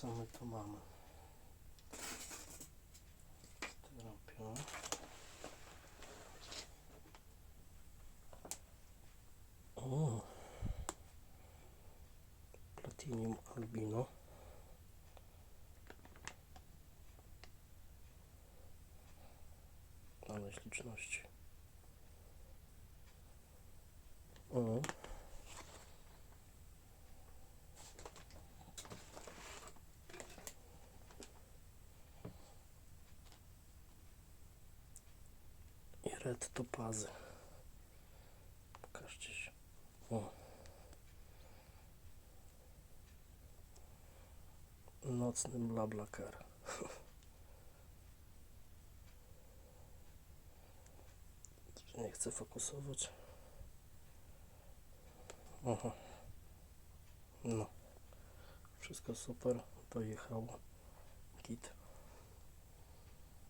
Co my tu mamy? Terapia. O. Platinum albino. Ale śliczności. O. I red topazy. Pokażcie się. O. Nocny BlaBlaCar. Nie chcę fokusować. Aha. No. Wszystko super. Dojechało. Git.